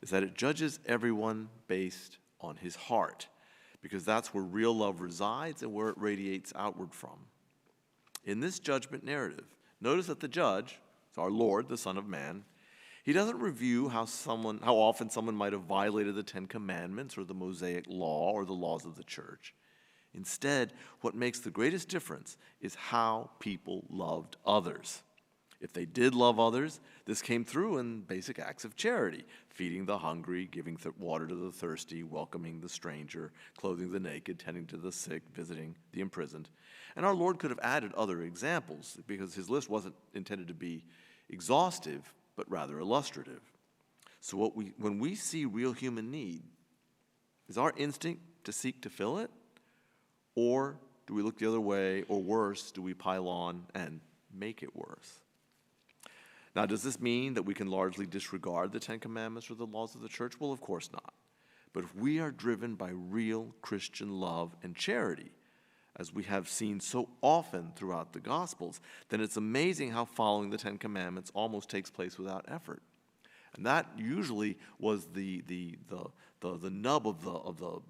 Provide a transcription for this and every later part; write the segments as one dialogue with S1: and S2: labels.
S1: is that it judges everyone based on his heart, because that's where real love resides and where it radiates outward from. In this judgment narrative, notice that the judge, our Lord, the Son of Man, he doesn't review how often someone might have violated the Ten Commandments or the Mosaic Law or the laws of the church. Instead, what makes the greatest difference is how people loved others. If they did love others, this came through in basic acts of charity: feeding the hungry, giving water to the thirsty, welcoming the stranger, clothing the naked, tending to the sick, visiting the imprisoned. And our Lord could have added other examples, because his list wasn't intended to be exhaustive, but rather illustrative. So when we see real human need, is our instinct to seek to fill it? Or do we look the other way, or worse, do we pile on and make it worse? Now, does this mean that we can largely disregard the Ten Commandments or the laws of the church? Well, of course not. But if we are driven by real Christian love and charity, as we have seen so often throughout the Gospels, then it's amazing how following the Ten Commandments almost takes place without effort. And that usually was the nub of the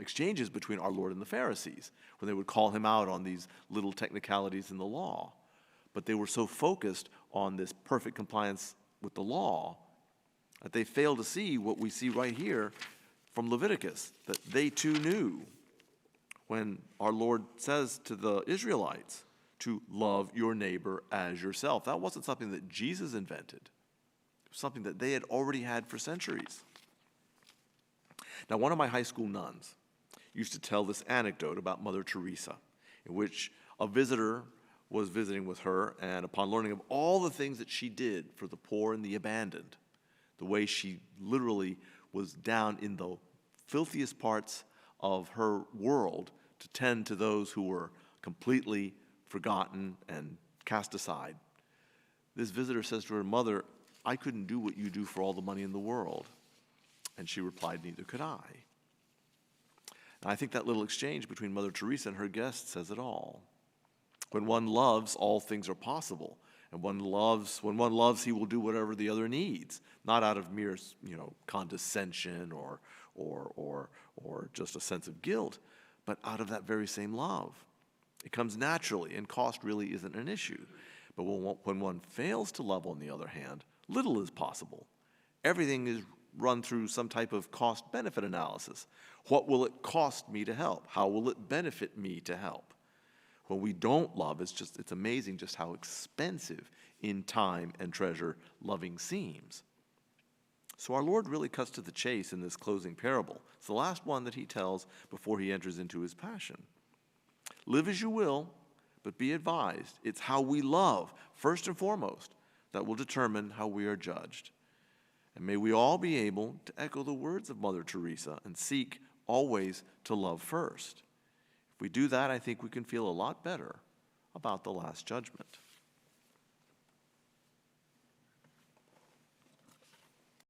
S1: exchanges between our Lord and the Pharisees, when they would call him out on these little technicalities in the law. But they were so focused on this perfect compliance with the law that they failed to see what we see right here from Leviticus, that they too knew when our Lord says to the Israelites to love your neighbor as yourself. That wasn't something that Jesus invented. It was something that they had already had for centuries. Now, one of my high school nuns used to tell this anecdote about Mother Teresa, in which a visitor was visiting with her, and upon learning of all the things that she did for the poor and the abandoned, the way she literally was down in the filthiest parts of her world to tend to those who were completely forgotten and cast aside, this visitor says to her, "Mother, I couldn't do what you do for all the money in the world." And she replied, "Neither could I." And I think that little exchange between Mother Teresa and her guest says it all. When one loves, all things are possible. And when one loves, he will do whatever the other needs, not out of mere, condescension or just a sense of guilt, but out of that very same love. It comes naturally, and cost really isn't an issue. But when one fails to love, on the other hand, little is possible. Everything is run through some type of cost-benefit analysis. What will it cost me to help? How will it benefit me to help? When we don't love, it's amazing just how expensive in time and treasure loving seems. So our Lord really cuts to the chase in this closing parable. It's the last one that he tells before he enters into his passion. Live as you will, but be advised, it's how we love, first and foremost, that will determine how we are judged. And may we all be able to echo the words of Mother Teresa and seek always to love first. If we do that, I think we can feel a lot better about the Last Judgment.